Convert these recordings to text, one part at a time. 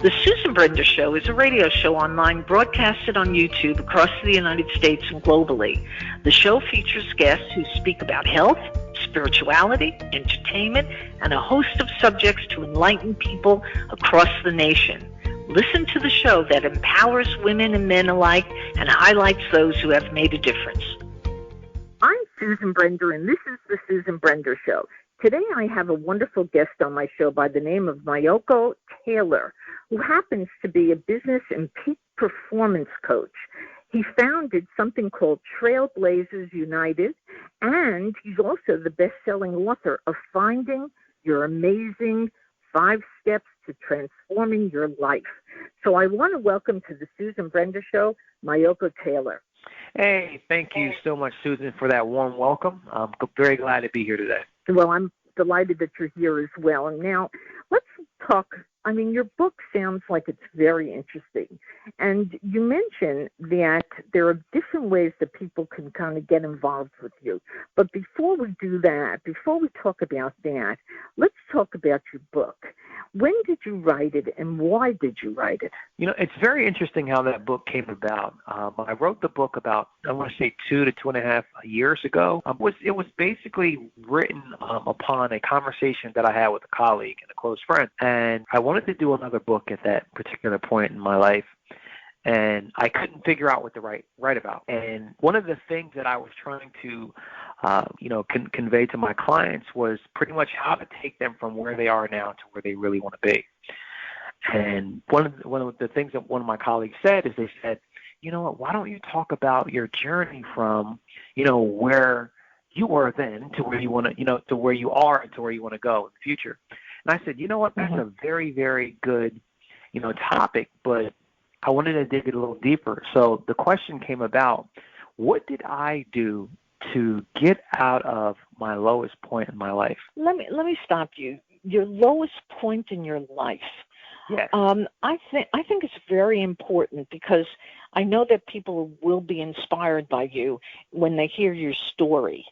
The Susan Brender Show is a radio show online broadcasted on YouTube across the United States and globally. The show features guests who speak about health, spirituality, entertainment, and a host of subjects to enlighten people across the nation. Listen to the show that empowers women and men alike and highlights those who have made a difference. I'm Susan Brender, and this is the Susan Brender Show. Today I have a wonderful guest on my show by the name of Meiyoko Taylor, who happens to be a business and peak performance coach. He founded something called Trailblazers United, and he's also the best-selling author of Finding Your Amazing 5 Steps to Transforming Your Life. So I want to welcome to the Susan Brender Show, Meiyoko Taylor. Hey, thank you so much, Susan, for that warm welcome. I'm very glad to be here today. Well, I'm delighted that you're here as well. And now let's talk. I mean, your book sounds like it's very interesting. And you mentioned that there are different ways that people can kind of get involved with you. But before we do that, before we talk about that, let's talk about your book. When did you write it and why did you write it? You know, it's very interesting how that book came about. I wrote the book about, I want to say 2 to 2.5 years ago. It was basically written upon a conversation that I had with a colleague and a close friend. And I wanted to do another book at that particular point in my life. And I couldn't figure out what to write about. And one of the things that I was trying to, convey to my clients was pretty much how to take them from where they are now to where they really want to be. And one of the things that one of my colleagues said is they said, you know what, why don't you talk about your journey from, where you were then to where you want to, to where you are and to where you want to go in the future. And I said, you know what, that's a very, very good, topic, but I wanted to dig it a little deeper. So the question came about, what did I do to get out of my lowest point in my life? Let me stop you. Your lowest point in your life. Yes. I think it's very important because I know that people will be inspired by you when they hear your story.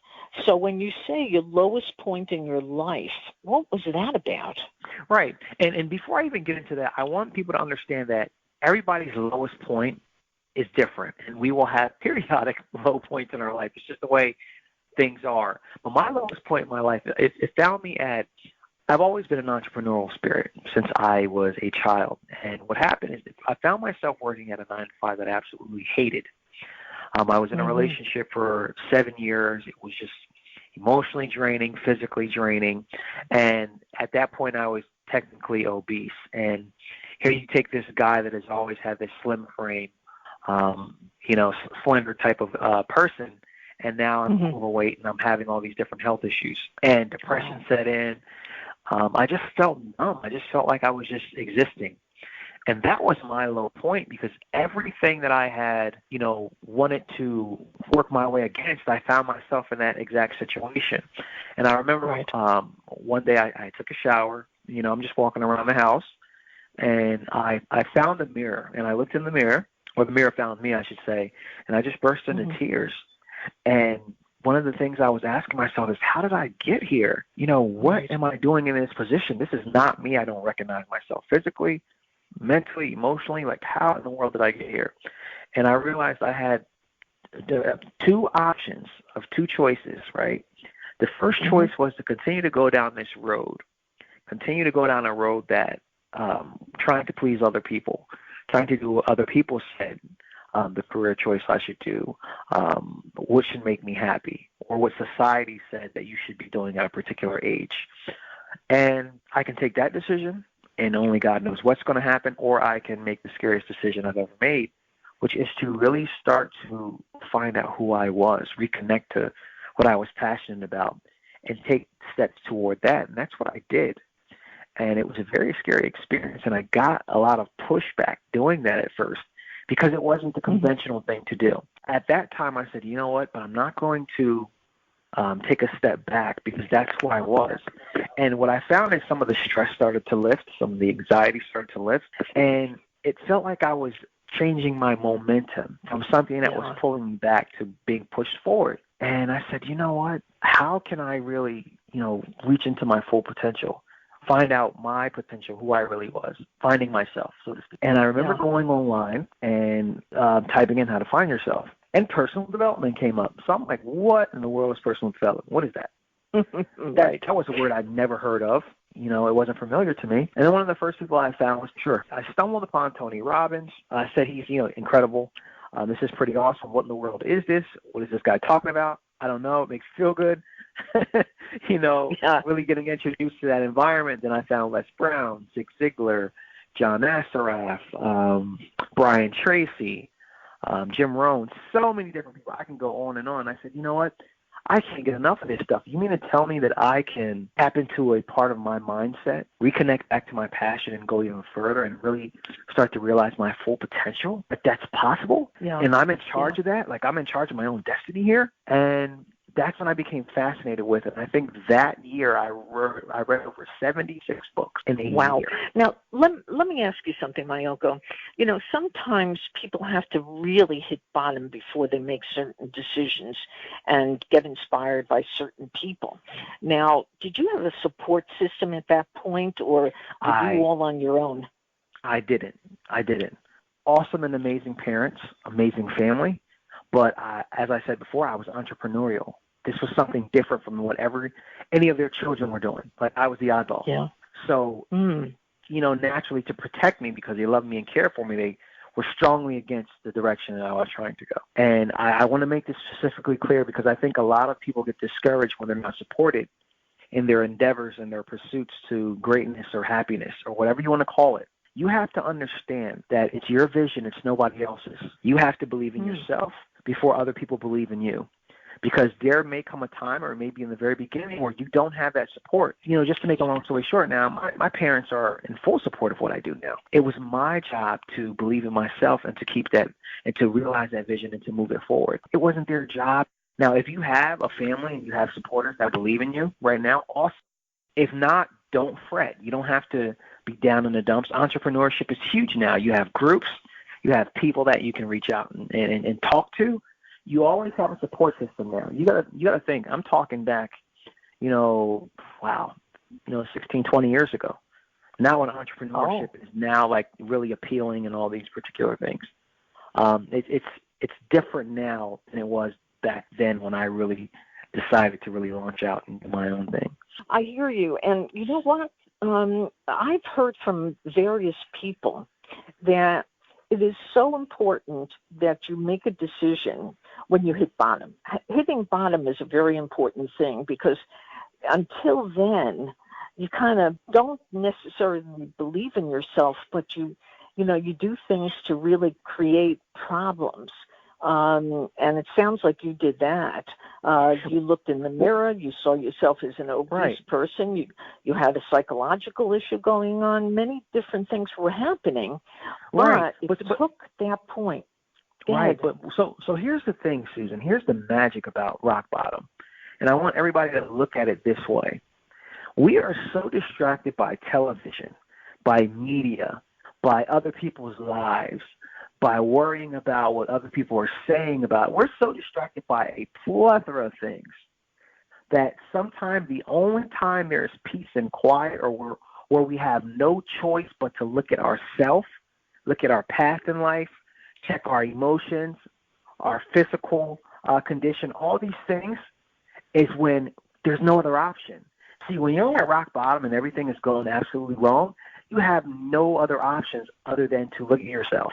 So when you say your lowest point in your life, what was that about? Right. And before I even get into that, I want people to understand that everybody's lowest point is different, and we will have periodic low points in our life. It's just the way things are. But my lowest point in my life, it found me at, I've always been an entrepreneurial spirit since I was a child. And what happened is I found myself working at a 9-to-5 that I absolutely hated. I was in a relationship for 7 years. It was just emotionally draining, physically draining. And at that point, I was technically obese. And here you take this guy that has always had this slim frame, slender type of person, and now I'm overweight and I'm having all these different health issues. And depression set in. I just felt numb. I just felt like I was just existing. And that was my low point because everything that I had, wanted to work my way against, I found myself in that exact situation. And I remember one day I took a shower. I'm just walking around the house. And I found a mirror, and I looked in the mirror, or the mirror found me, I should say, and I just burst into tears. And one of the things I was asking myself is, how did I get here? What am I doing in this position? This is not me. I don't recognize myself physically, mentally, emotionally. Like, how in the world did I get here? And I realized I had 2 options of 2 choices, right? The first choice was to continue to go down this road, continue to go down a road that trying to please other people, trying to do what other people said, the career choice I should do, what should make me happy, or what society said that you should be doing at a particular age. And I can take that decision, and only God knows what's going to happen, or I can make the scariest decision I've ever made, which is to really start to find out who I was, reconnect to what I was passionate about, and take steps toward that. And that's what I did. And it was a very scary experience, and I got a lot of pushback doing that at first because it wasn't the conventional thing to do. At that time, I said, you know what, but I'm not going to take a step back because that's who I was. And what I found is some of the stress started to lift, some of the anxiety started to lift, and it felt like I was changing my momentum from something that was pulling me back to being pushed forward. And I said, you know what, how can I really, reach into my full potential? find out my potential, who I really was, finding myself, so to speak. And I remember going online and typing in how to find yourself. And personal development came up. So I'm like, what in the world is personal development? What is that? Right. That was a word I'd never heard of. You know, it wasn't familiar to me. And then one of the first people I found was, I stumbled upon Tony Robbins. I said, he's, incredible. This is pretty awesome. What in the world is this? What is this guy talking about? I don't know. It makes me feel good. Really getting introduced to that environment. Then I found Les Brown, Zig Ziglar, John Assaraf, Brian Tracy, Jim Rohn, so many different people. I can go on and on. I said, you know what? I can't get enough of this stuff. You mean to tell me that I can tap into a part of my mindset, reconnect back to my passion, and go even further and really start to realize my full potential? That that's possible? Yeah. And I'm in charge of that? Like, I'm in charge of my own destiny here? And that's when I became fascinated with it. And I think that year I read over 76 books in a year. Now, let me ask you something, Meiyoko. Sometimes people have to really hit bottom before they make certain decisions and get inspired by certain people. Now, did you have a support system at that point, or were you all on your own? I didn't. Awesome and amazing parents, amazing family. But as I said before, I was entrepreneurial. This was something different from whatever any of their children were doing. Like, I was the oddball. Yeah. So, naturally, to protect me because they loved me and cared for me, they were strongly against the direction that I was trying to go. And I want to make this specifically clear because I think a lot of people get discouraged when they're not supported in their endeavors and their pursuits to greatness or happiness or whatever you want to call it. You have to understand that it's your vision, it's nobody else's. You have to believe in yourself before other people believe in you. Because there may come a time, or maybe in the very beginning, where you don't have that support. Just to make a long story short now, my parents are in full support of what I do now. It was my job to believe in myself and to keep that, and to realize that vision and to move it forward. It wasn't their job. Now, if you have a family and you have supporters that believe in you right now, awesome. If not, don't fret. You don't have to be down in the dumps. Entrepreneurship is huge now. You have groups. You have people that you can reach out and talk to. You always have a support system now. You gotta think. I'm talking back, 16, 20 years ago. Now, when entrepreneurship is now like really appealing and all these particular things, it's different now than it was back then when I really decided to really launch out and do my own thing. I hear you, and you know what? I've heard from various people that it is so important that you make a decision when you hit bottom. Hitting bottom is a very important thing because until then, you kind of don't necessarily believe in yourself, but you do things to really create problems. And it sounds like you did that. You looked in the mirror, you saw yourself as an obese person, you had a psychological issue going on, many different things were happening, but it took that point. Right, but so here's the thing, Susan. Here's the magic about rock bottom, and I want everybody to look at it this way. We are so distracted by television, by media, by other people's lives, by worrying about what other people are saying about. We're so distracted by a plethora of things that sometimes the only time there is peace and quiet, or where we have no choice but to look at ourselves, look at our path in life, check our emotions, our physical condition, all these things, is when there's no other option. See, when you're at rock bottom and everything is going absolutely wrong, you have no other options other than to look at yourself.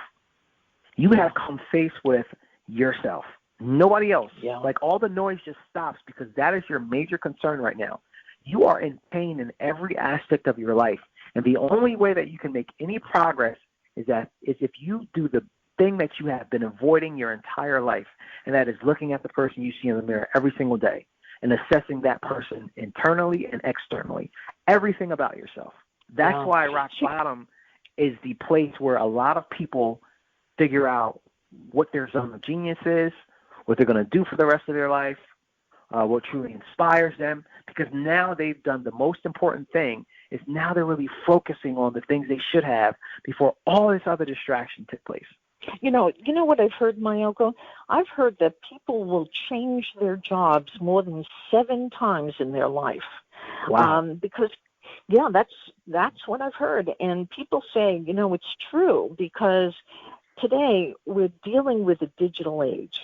You have come face with yourself, nobody else. Yeah. Like, all the noise just stops because that is your major concern right now. You are in pain in every aspect of your life, and the only way that you can make any progress is if you do the thing that you have been avoiding your entire life, and that is looking at the person you see in the mirror every single day and assessing that person internally and externally, everything about yourself. That's why rock bottom is the place where a lot of people figure out what their zone of genius is, what they're going to do for the rest of their life, what truly inspires them, because now they've done the most important thing, is now they're really focusing on the things they should have before all this other distraction took place. You know what I've heard, Meiyoko? I've heard that people will change their jobs more than 7 times in their life. Wow. Because Yeah, that's what I've heard. And people say, it's true because today we're dealing with a digital age.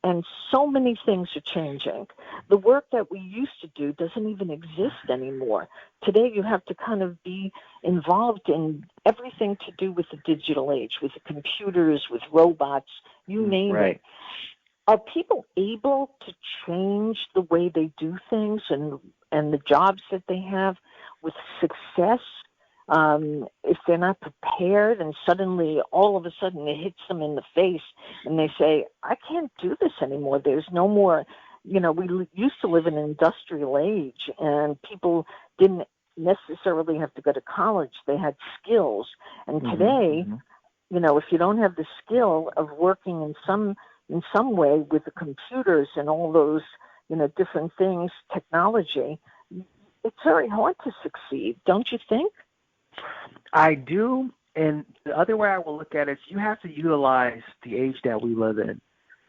And so many things are changing. The work that we used to do doesn't even exist anymore. Today you have to kind of be involved in everything to do with the digital age, with the computers, with robots, you name it. Are people able to change the way they do things and the jobs that they have with success? If they're not prepared and suddenly, all of a sudden, it hits them in the face and they say, I can't do this anymore. There's no more, we used to live in an industrial age and people didn't necessarily have to go to college. They had skills. And today, if you don't have the skill of working in some way with the computers and all those, different things, technology, it's very hard to succeed, don't you think? I do, and the other way I will look at it is you have to utilize the age that we live in.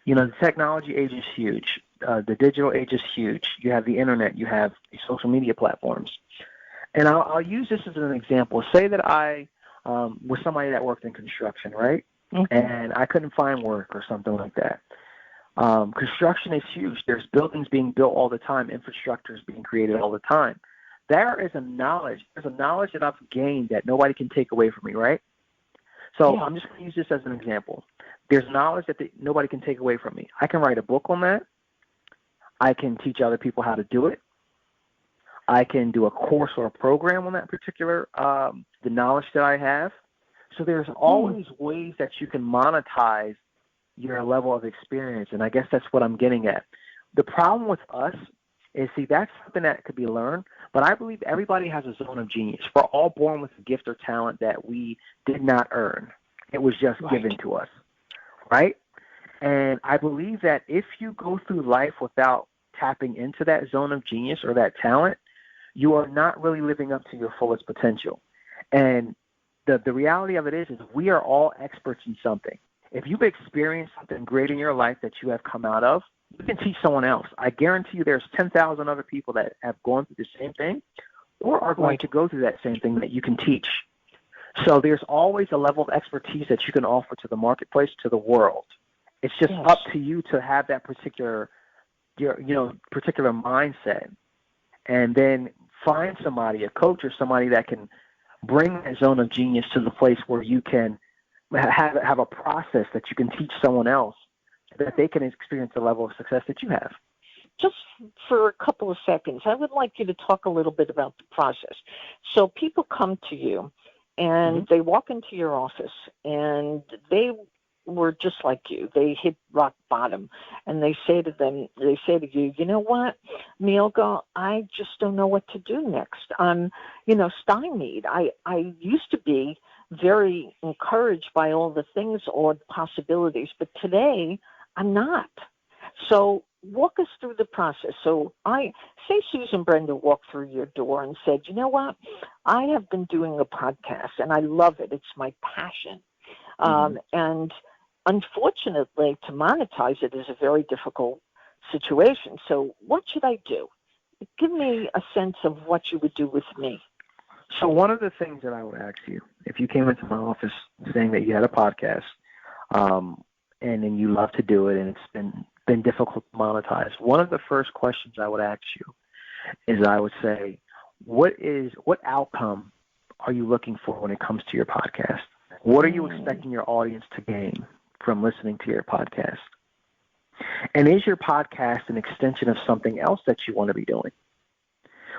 The technology age is huge. The digital age is huge. You have the internet. You have the social media platforms. And I'll use this as an example. Say that I was somebody that worked in construction, right? And I couldn't find work or something like that. Construction is huge. There's buildings being built all the time. Infrastructure is being created all the time. There's a knowledge that I've gained that nobody can take away from me, right? So I'm just going to use this as an example. There's knowledge that nobody can take away from me. I can write a book on that. I can teach other people how to do it. I can do a course or a program on that particular, the knowledge that I have. So there's always ways that you can monetize your level of experience, and I guess that's what I'm getting at. The problem with us is, that's something that could be learned, but I believe everybody has a zone of genius. We're all born with a gift or talent that we did not earn. It was just given to us, right? And I believe that if you go through life without tapping into that zone of genius or that talent, you are not really living up to your fullest potential. And the reality of it is we are all experts in something. If you've experienced something great in your life that you have come out of, you can teach someone else. I guarantee you there's 10,000 other people that have gone through the same thing or are going to go through that same thing that you can teach. So there's always a level of expertise that you can offer to the marketplace, to the world. It's just up to you to have that particular mindset, and then find somebody, a coach or somebody that can bring that zone of genius to the place where you can have a process that you can teach someone else, that they can experience the level of success that you have. Just for a couple of seconds, I would like you to talk a little bit about the process. So people come to you and they walk into your office and they were just like you. They hit rock bottom and they say to you, you know what, Meiyoko, I just don't know what to do next. I'm, stymied. I used to be very encouraged by all the things or possibilities, but today I'm not. So walk us through the process. So I say Susan Brender walked through your door and said, you know what, I have been doing a podcast and I love it. It's my passion. And unfortunately, to monetize it is a very difficult situation. So what should I do? Give me a sense of what you would do with me. So one of the things that I would ask you, if you came into my office saying that you had a podcast, and then you love to do it and it's been difficult to monetize, one of the first questions I would ask you is I would say, what outcome are you looking for when it comes to your podcast? What are you expecting your audience to gain from listening to your podcast? And is your podcast an extension of something else that you want to be doing?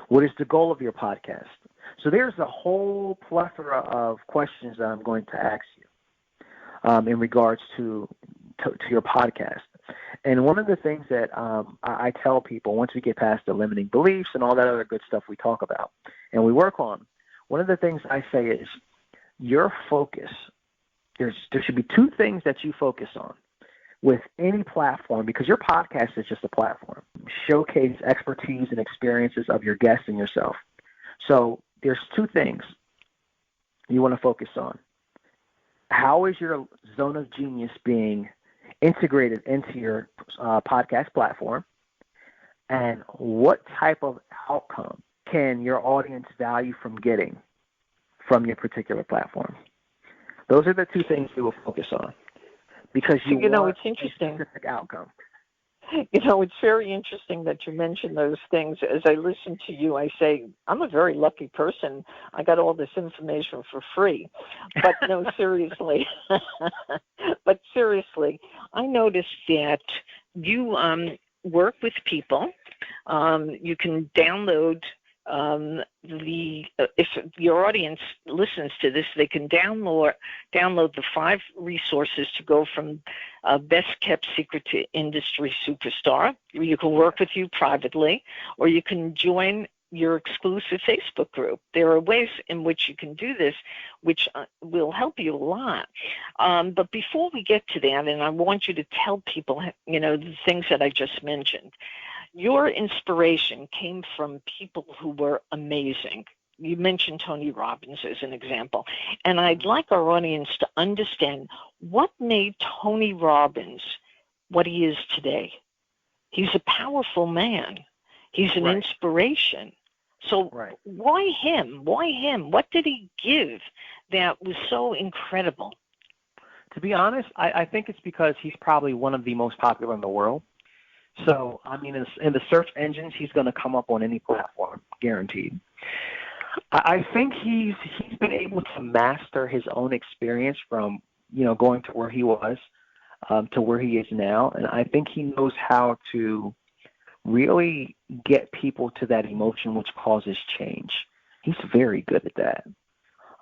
What is the goal of your podcast? So there's a whole plethora of questions that I'm going to ask you in regards to your podcast. And one of the things that I tell people once we get past the limiting beliefs and all that other good stuff we talk about and we work on, one of the things I say is your focus. There should be two things that you focus on with any platform, because your podcast is just a platform. Showcase expertise and experiences of your guests and yourself. So there's two things you want to focus on. How is your zone of genius being integrated into your podcast platform? And what type of outcome can your audience value from getting from your particular platform? Those are the two things we will focus on, because you want it's interesting. a specific outcome. It's very interesting that you mention those things. As I listen to you, I say, I'm a very lucky person. I got all this information for free. But no, seriously. But seriously, I noticed that you work with people. You can download if your audience listens to this, they can download the 5 resources to go from best kept secret to industry superstar. You can work with you privately, or you can join your exclusive Facebook group. There are ways in which you can do this, which will help you a lot. But before we get to that, and I want you to tell people, the things that I just mentioned, your inspiration came from people who were amazing. You mentioned Tony Robbins as an example. And I'd like our audience to understand what made Tony Robbins what he is today. He's a powerful man. He's an inspiration. So why him? Why him? What did he give that was so incredible? To be honest, I think it's because he's probably one of the most popular in the world. So, I mean, in the search engines, he's going to come up on any platform, guaranteed. I think he's been able to master his own experience from, going to where he was to where he is now. And I think he knows how to really get people to that emotion which causes change. He's very good at that.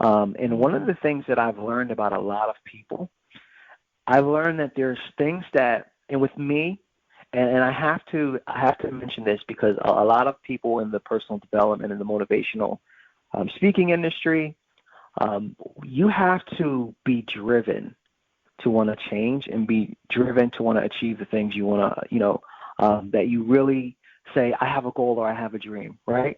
And one of the things that I've learned about a lot of people, I've learned that there's things that, and with me, and I have to mention this because a lot of people in the personal development and the motivational speaking industry, you have to be driven to want to change and be driven to want to achieve the things you want to, that you really say, I have a goal or I have a dream, right?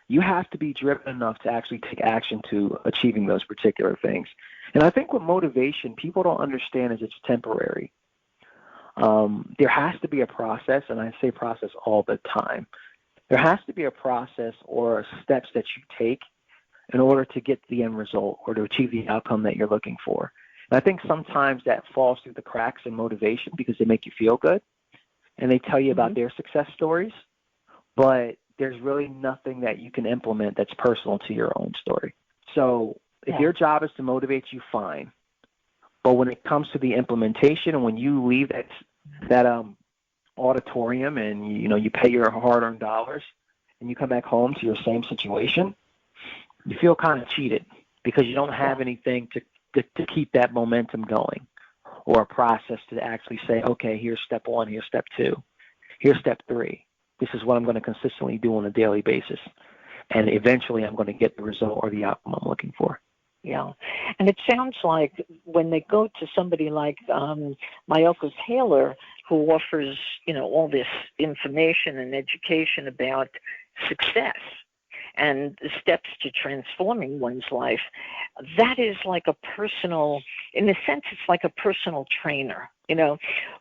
You have to be driven enough to actually take action to achieving those particular things. And I think with motivation, people don't understand is it's temporary. There has to be a process, and I say process all the time. There has to be a process or steps that you take in order to get the end result or to achieve the outcome that you're looking for. And I think sometimes that falls through the cracks in motivation because they make you feel good and they tell you about their success stories, but there's really nothing that you can implement that's personal to your own story. So if your job is to motivate you, fine. But when it comes to the implementation, and when you leave that auditorium and you pay your hard-earned dollars, and you come back home to your same situation, you feel kind of cheated because you don't have anything to keep that momentum going, or a process to actually say, okay, here's step 1, here's step 2, here's step 3. This is what I'm going to consistently do on a daily basis, and eventually I'm going to get the result or the outcome I'm looking for. Yeah. And it sounds like when they go to somebody like Meiyoko Taylor, who offers, all this information and education about success and the steps to transforming one's life, that is like a personal, in a sense, it's like a personal trainer,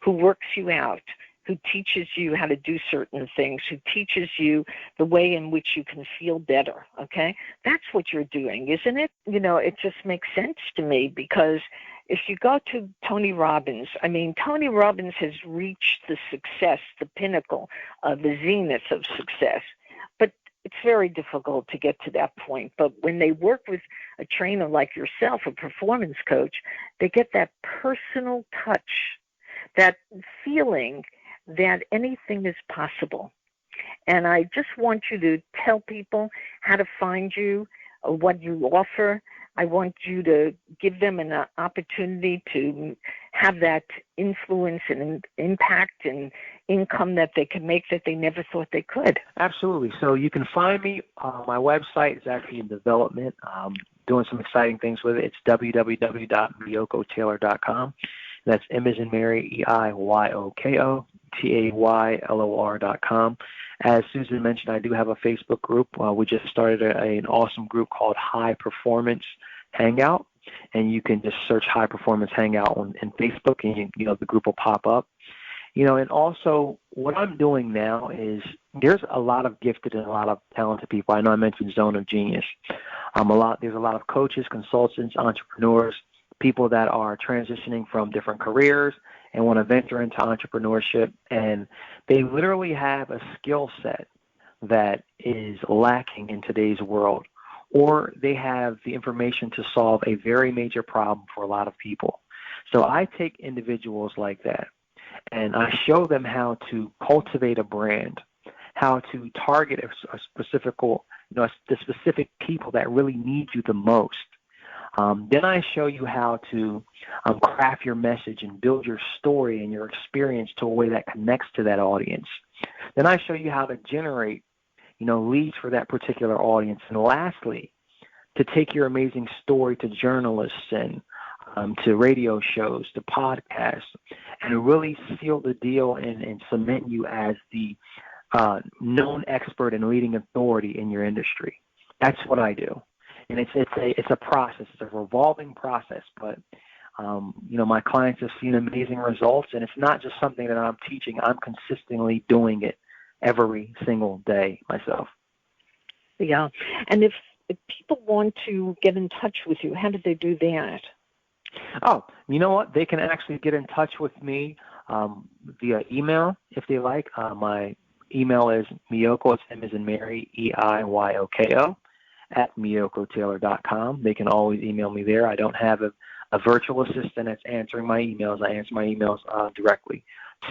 who works you out, who teaches you how to do certain things, who teaches you the way in which you can feel better, okay? That's what you're doing, isn't it? It just makes sense to me because if you go to Tony Robbins, Tony Robbins has reached the success, the pinnacle, the zenith of success. But it's very difficult to get to that point. But when they work with a trainer like yourself, a performance coach, they get that personal touch, that feeling that anything is possible. And I just want you to tell people how to find you, what you offer. I want you to give them an opportunity to have that influence and impact and income that they can make that they never thought they could. Absolutely. So you can find me. My website is actually in development. Doing some exciting things with it. It's www.meiyokotaylor.com. That's M as in Mary, EIYOKOTAYLOR.com. As Susan mentioned, I do have a Facebook group. We just started an awesome group called High Performance Hangout, and you can just search High Performance Hangout in Facebook, and the group will pop up. And also what I'm doing now is there's a lot of gifted and a lot of talented people. I know I mentioned Zone of Genius. There's a lot of coaches, consultants, entrepreneurs, people that are transitioning from different careers and want to venture into entrepreneurship, and they literally have a skill set that is lacking in today's world, or they have the information to solve a very major problem for a lot of people. So I take individuals like that, and I show them how to cultivate a brand, how to target a the specific people that really need you the most. Then I show you how to craft your message and build your story and your experience to a way that connects to that audience. Then I show you how to generate, leads for that particular audience. And lastly, to take your amazing story to journalists and to radio shows, to podcasts, and really seal the deal and cement you as the known expert and leading authority in your industry. That's what I do. And it's a process. It's a revolving process. But, my clients have seen amazing results, and it's not just something that I'm teaching. I'm consistently doing it every single day myself. Yeah. And if people want to get in touch with you, how do they do that? Oh, you know what? They can actually get in touch with me via email if they like. My email is Meiyoko, it's M as in Mary, EIYOKO, at MeiyokoTaylor.com. They can always email me there. I don't have a virtual assistant that's answering my emails. I answer my emails directly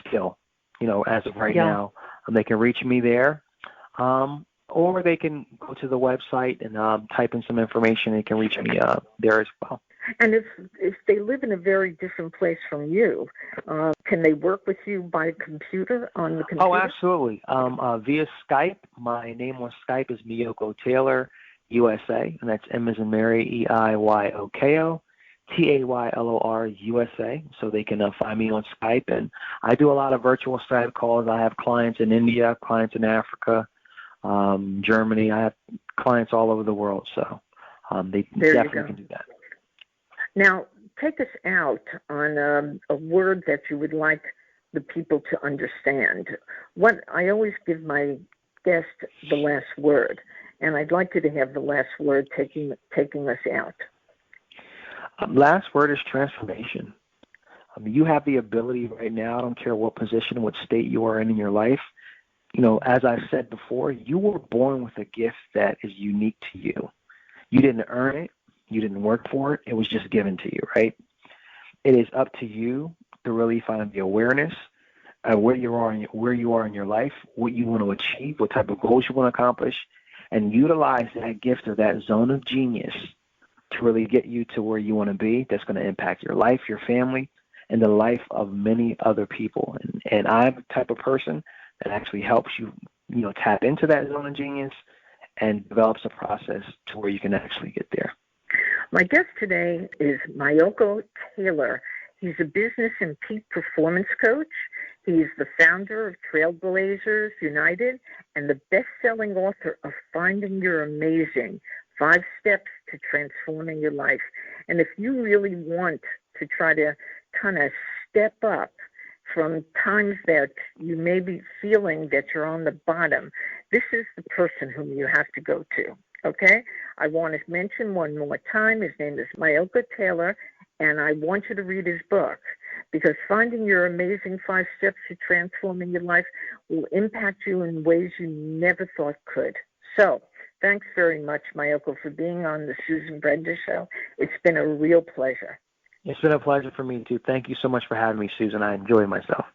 still, as of right now. They can reach me there, or they can go to the website and type in some information. They can reach me there as well. And if they live in a very different place from you, can they work with you by computer, on the computer? Oh, absolutely. Via Skype. My name on Skype is Meiyoko Taylor USA, and that's M as in Mary, EIYOKO, TAYLOR USA. So they can find me on Skype. And I do a lot of virtual Skype calls. I have clients in India, clients in Africa, Germany. I have clients all over the world. So they definitely can do that. Now, take us out on a word that you would like the people to understand. I always give my guest the last word, and I'd like you to have the last word taking us out. Last word is transformation. You have the ability right now, I don't care what position, what state you are in your life. As I said before, you were born with a gift that is unique to you. You didn't earn it. You didn't work for it. It was just given to you, right? It is up to you to really find the awareness of where you are in your life, what you want to achieve, what type of goals you want to accomplish, and utilize that gift of that zone of genius to really get you to where you want to be. That's going to impact your life, your family, and the life of many other people. And I'm the type of person that actually helps you, tap into that zone of genius and develops a process to where you can actually get there. My guest today is Meiyoko Taylor. He's a business and peak performance coach. He's the founder of Trailblazers United and the best-selling author of Finding Your Amazing, 5 Steps to Transforming Your Life. And if you really want to try to kind of step up from times that you may be feeling that you're on the bottom, this is the person whom you have to go to. Okay? I want to mention one more time, his name is Meiyoko Taylor, and I want you to read his book, because Finding Your Amazing 5 Steps to Transforming Your Life will impact you in ways you never thought could. So, thanks very much, Meiyoko, for being on the Susan Brender Show. It's been a real pleasure. It's been a pleasure for me, too. Thank you so much for having me, Susan. I enjoyed myself.